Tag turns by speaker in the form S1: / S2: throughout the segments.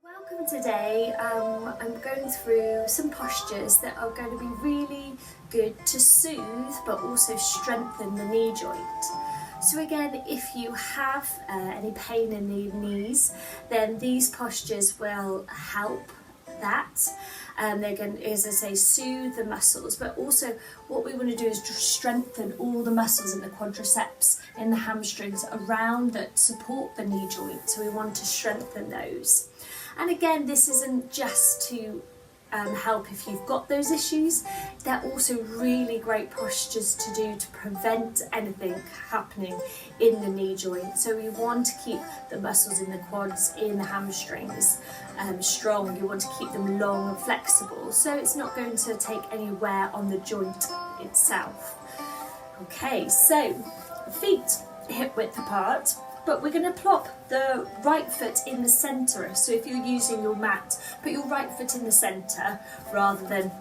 S1: Welcome. Today I'm going through some postures that are going to be really good to soothe but also strengthen the knee joint. So again, if you have any pain in the knees, then these postures will help that. They're going to, as I say, soothe the muscles, but also what we want to do is just strengthen all the muscles in the quadriceps, in the hamstrings around that support the knee joint. So we want to strengthen those. And again, this isn't just to help if you've got those issues. They're also really great postures to do to prevent anything happening in the knee joint. So we want to keep the muscles in the quads, in the hamstrings strong. You want to keep them long and flexible, so it's not going to take any wear on the joint itself. Okay, so feet hip width apart, but we're going to plop the right foot in the centre. So if you're using your mat, put your right foot in the centre rather than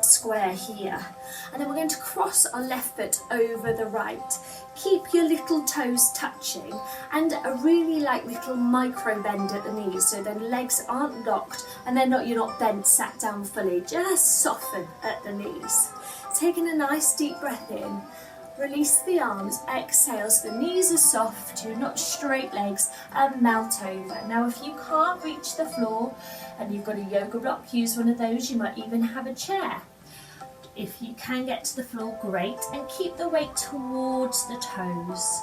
S1: square here. And then we're going to cross our left foot over the right. Keep your little toes touching and a really light little micro bend at the knees, so the legs aren't locked and you're not bent, sat down fully. Just soften at the knees. Taking a nice deep breath in. Release the arms, exhale so the knees are soft, you're not straight legs, and melt over. Now if you can't reach the floor and you've got a yoga block, use one of those. You might even have a chair. If you can get to the floor, great, and keep the weight towards the toes.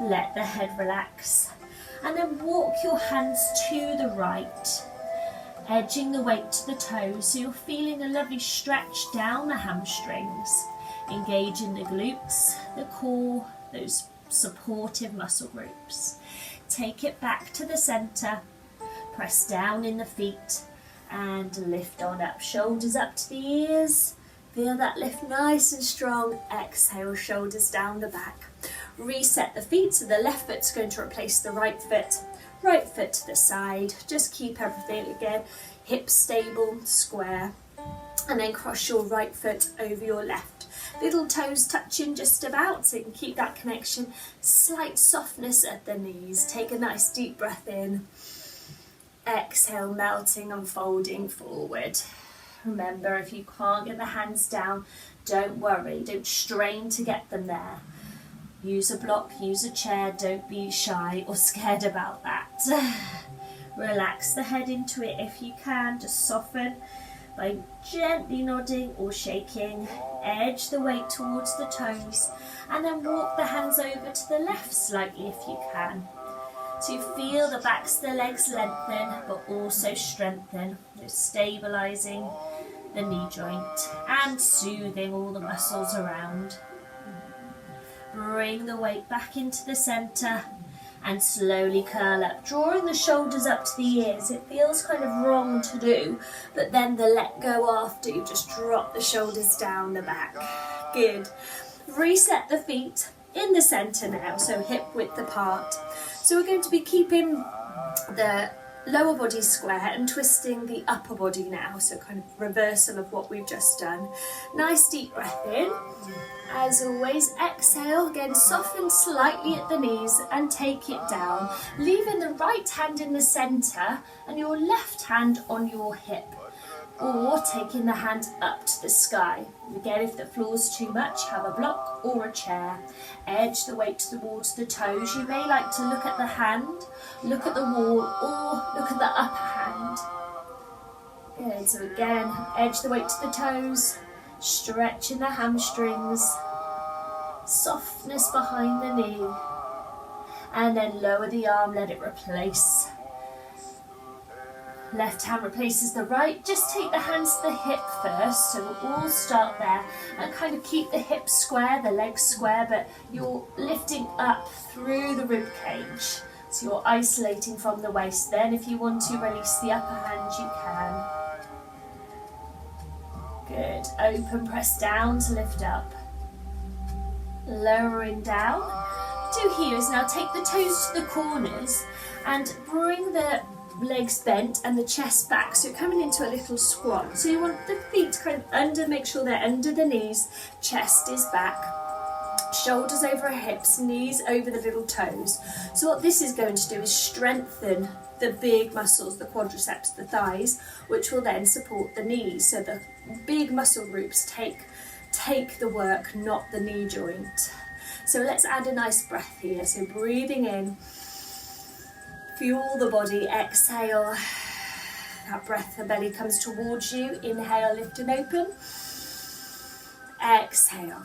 S1: Let the head relax, and then walk your hands to the right, edging the weight to the toes so you're feeling a lovely stretch down the hamstrings. Engage in the glutes, the core, those supportive muscle groups. Take it back to the centre, press down in the feet and lift on up. Shoulders up to the ears, feel that lift nice and strong. Exhale, shoulders down the back. Reset the feet, so the left foot's going to replace the right foot to the side. Just keep everything again, hips stable, square, and then cross your right foot over your left. Little toes touching just about, so you can keep that connection. Slight softness at the knees. Take a nice deep breath in. Exhale, melting and folding forward. Remember, if you can't get the hands down, don't worry. Don't strain to get them there. Use a block, use a chair. Don't be shy or scared about that. Relax the head into it if you can. Just soften by gently nodding or shaking. Edge the weight towards the toes and then walk the hands over to the left slightly if you can. So you feel the backs of the legs lengthen but also strengthen. You're stabilising the knee joint and soothing all the muscles around. Bring the weight back into the centre and slowly curl up, drawing the shoulders up to the ears. It feels kind of wrong to do, but then the let go after. You just drop the shoulders down the back. Good. Reset the feet in the centre now, so hip width apart. So we're going to be keeping the lower body square and twisting the upper body now, so kind of reversal of what we've just done. Nice deep breath in. As always, exhale, again soften slightly at the knees and take it down, leaving the right hand in the centre and your left hand on your hip, or taking the hand up to the sky. Again, if the floor's too much, have a block or a chair. Edge the weight towards the toes. You may like to look at the hand, look at the wall, or look at the upper hand. Good, so again, edge the weight to the toes, stretching the hamstrings, softness behind the knee, and then lower the arm, let it replace. Left hand replaces the right. Just take the hands to the hip first, so we'll all start there and kind of keep the hips square, the legs square, but you're lifting up through the rib cage, so you're isolating from the waist. Then if you want to release the upper hand, you can. Good. Open, press down to lift up. Lowering down. Do here is now take the toes to the corners and bring the legs bent and the chest back, so coming into a little squat. So you want the feet kind of under, make sure they're under the knees, chest is back. Shoulders over our hips, knees over the little toes. So what this is going to do is strengthen the big muscles, the quadriceps, the thighs, which will then support the knees. So the big muscle groups take the work, not the knee joint. So let's add a nice breath here. So breathing in, fuel the body, exhale. That breath, the belly comes towards you. Inhale, lift and open. Exhale.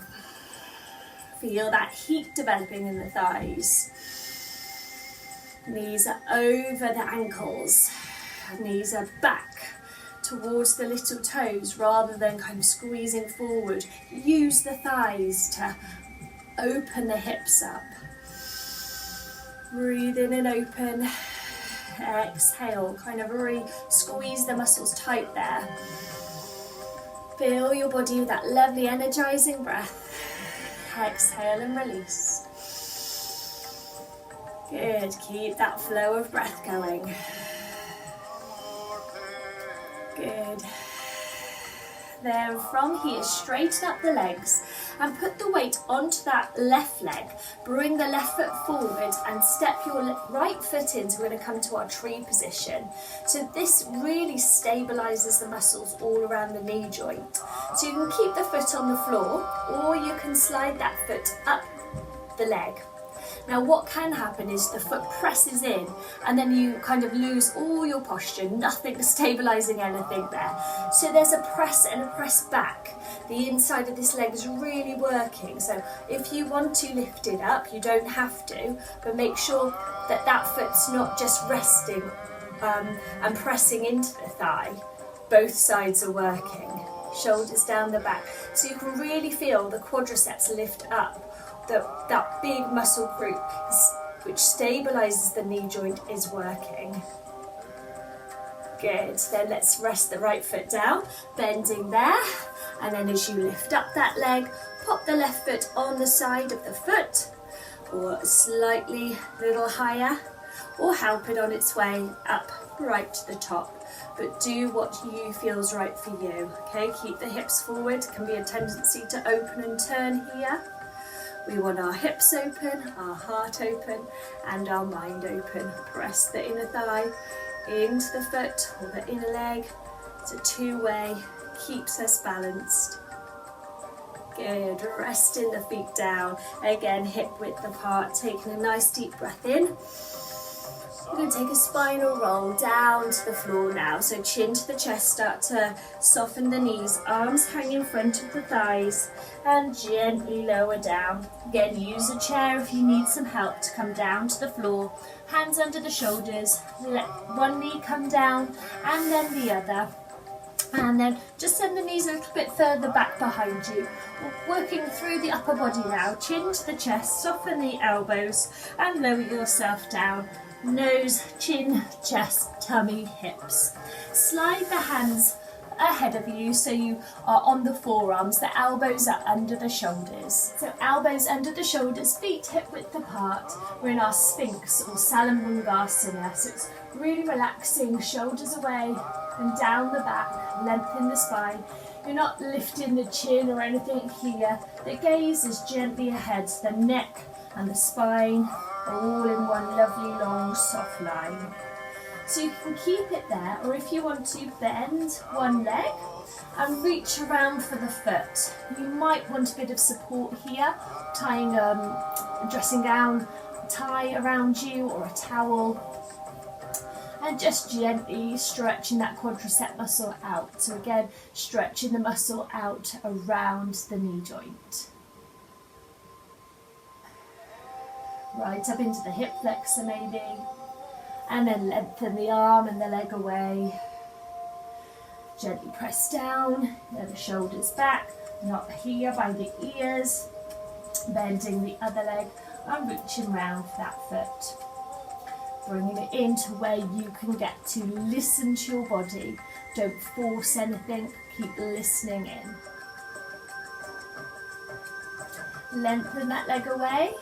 S1: Feel that heat developing in the thighs. Knees are over the ankles. Knees are back towards the little toes rather than kind of squeezing forward. Use the thighs to open the hips up. Breathe in and open. Exhale, kind of really squeeze the muscles tight there. Fill your body with that lovely energizing breath. Exhale and release. Good, keep that flow of breath going. Good. Then from here, straighten up the legs and put the weight onto that left leg. Bring the left foot forward and step your right foot in. So we're going to come to our tree position. So this really stabilizes the muscles all around the knee joint. So you can keep the foot on the floor or you can slide that foot up the leg. Now what can happen is the foot presses in and then you kind of lose all your posture, nothing stabilising anything there. So there's a press and a press back. The inside of this leg is really working. So if you want to lift it up, you don't have to, but make sure that that foot's not just resting and pressing into the thigh. Both sides are working. Shoulders down the back. So you can really feel the quadriceps lift up. That big muscle group which stabilises the knee joint is working. Good, then let's rest the right foot down, bending there, and then as you lift up that leg, pop the left foot on the side of the foot, or slightly little higher, or help it on its way up right to the top. But do what you feels right for you, okay? Keep the hips forward, can be a tendency to open and turn here. We want our hips open, our heart open, and our mind open. Press the inner thigh into the foot or the inner leg. It's a two-way, keeps us balanced. Good, resting the feet down. Again, hip width apart, taking a nice deep breath in. We're going to take a spinal roll down to the floor now. So chin to the chest, start to soften the knees, arms hang in front of the thighs and gently lower down. Again, use a chair if you need some help to come down to the floor. Hands under the shoulders, let one knee come down and then the other. And then just send the knees a little bit further back behind you. Working through the upper body now, chin to the chest, soften the elbows and lower yourself down. Nose, chin, chest, tummy, hips. Slide the hands ahead of you so you are on the forearms, the elbows are under the shoulders. So elbows under the shoulders, feet hip width apart. We're in our Sphinx or Salamurgasana, so it's really relaxing, shoulders away and down the back, lengthen the spine. You're not lifting the chin or anything here. The gaze is gently ahead, the neck and the spine all in one lovely long soft line. So you can keep it there, or if you want to, bend one leg and reach around for the foot. You might want a bit of support here, tying a dressing gown tie around you or a towel, and just gently stretching that quadricep muscle out. So again, stretching the muscle out around the knee joint. Right up into the hip flexor maybe, and then lengthen the arm and the leg away. Gently press down, let the shoulders back, not here by the ears, bending the other leg and reaching round for that foot. Bringing it into where you can get to. Listen to your body, don't force anything, keep listening in. Lengthen that leg away.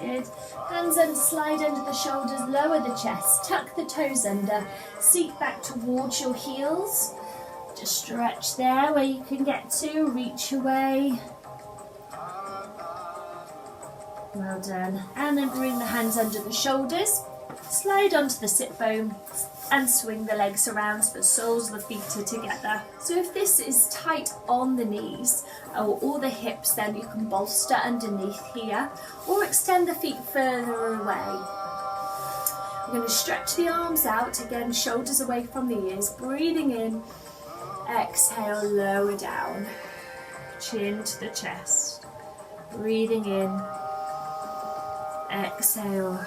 S1: Good. Hands and slide under the shoulders, lower the chest, tuck the toes under, seat back towards your heels. Just stretch there where you can get to, reach away. Well done. And then bring the hands under the shoulders, slide onto the sit bone and swing the legs around so the soles of the feet are together. So if this is tight on the knees or the hips, then you can bolster underneath here or extend the feet further away. We're going to stretch the arms out, again shoulders away from the ears, breathing in, exhale, lower down, chin to the chest, breathing in, exhale.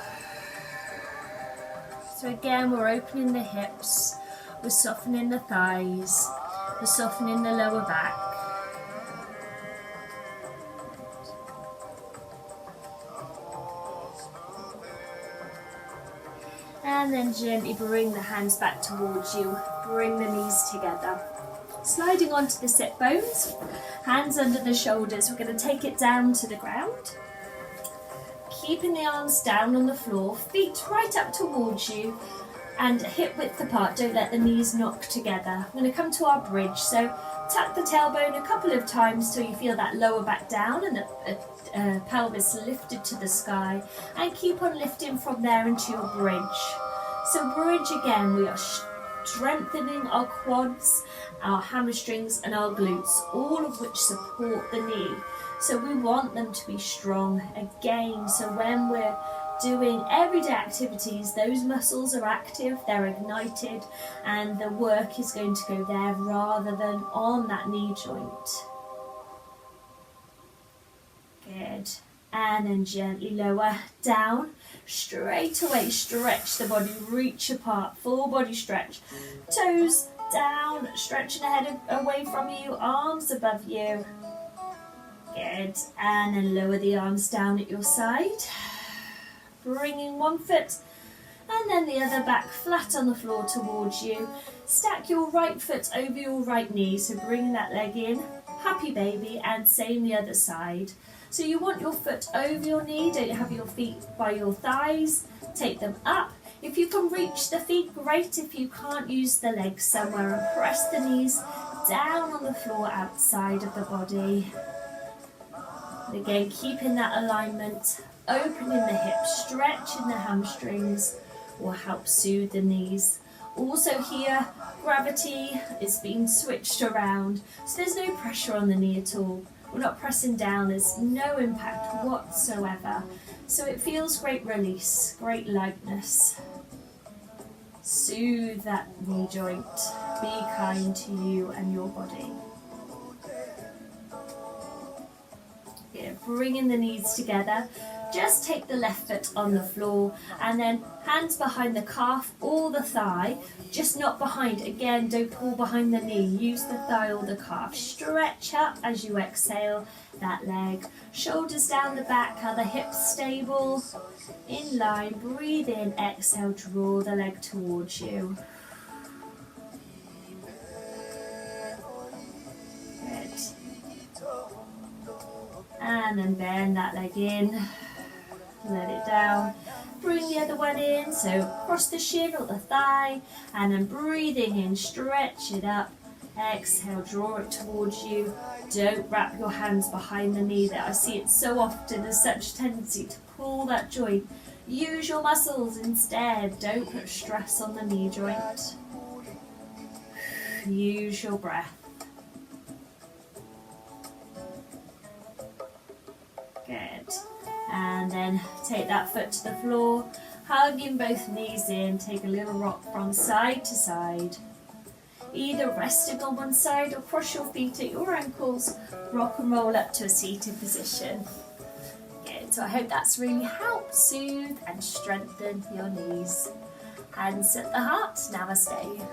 S1: So again, we're opening the hips, we're softening the thighs, we're softening the lower back. And then gently bring the hands back towards you, bring the knees together. Sliding onto the sit bones, hands under the shoulders, we're going to take it down to the ground. Keeping the arms down on the floor, feet right up towards you and hip width apart, don't let the knees knock together. We're going to come to our bridge, so tuck the tailbone a couple of times till you feel that lower back down and the pelvis lifted to the sky, and keep on lifting from there into your bridge. So bridge again, we are strengthening our quads, our hamstrings and our glutes, all of which support the knee. So we want them to be strong again. So when we're doing everyday activities, those muscles are active, they're ignited, and the work is going to go there rather than on that knee joint. Good. And then gently lower down, straight away stretch the body, reach apart, full body stretch, toes down, stretching the head away from you, arms above you. Good. And then lower the arms down at your side, bringing one foot and then the other back flat on the floor towards you. Stack your right foot over your right knee, so bring that leg in, happy baby, and same the other side. So you want your foot over your knee, don't have your feet by your thighs, take them up. If you can reach the feet, great. If you can't, use the legs somewhere and press the knees down on the floor outside of the body. And again, keeping that alignment, opening the hips, stretching the hamstrings will help soothe the knees. Also here, gravity is being switched around, so there's no pressure on the knee at all. We're not pressing down, there's no impact whatsoever. So it feels great release, great lightness. Soothe that knee joint. Be kind to you and your body. Yeah, bringing the knees together. Just take the left foot on the floor and then hands behind the calf or the thigh, just not behind. Again, don't pull behind the knee, use the thigh or the calf. Stretch up as you exhale that leg. Shoulders down the back, are the hips stable? In line, breathe in, exhale, draw the leg towards you. Good. And then bend that leg in. Let it down, bring the other one in, so cross the shin or the thigh, and then breathing in, stretch it up, exhale, draw it towards you. Don't wrap your hands behind the knee there. I see it so often, there's such a tendency to pull that joint. Use your muscles instead, don't put stress on the knee joint. Use your breath. Good. And then take that foot to the floor, hugging both knees in, take a little rock from side to side. Either resting on one side or cross your feet at your ankles, rock and roll up to a seated position. Good, so I hope that's really helped soothe and strengthen your knees. Hands at the heart, Namaste.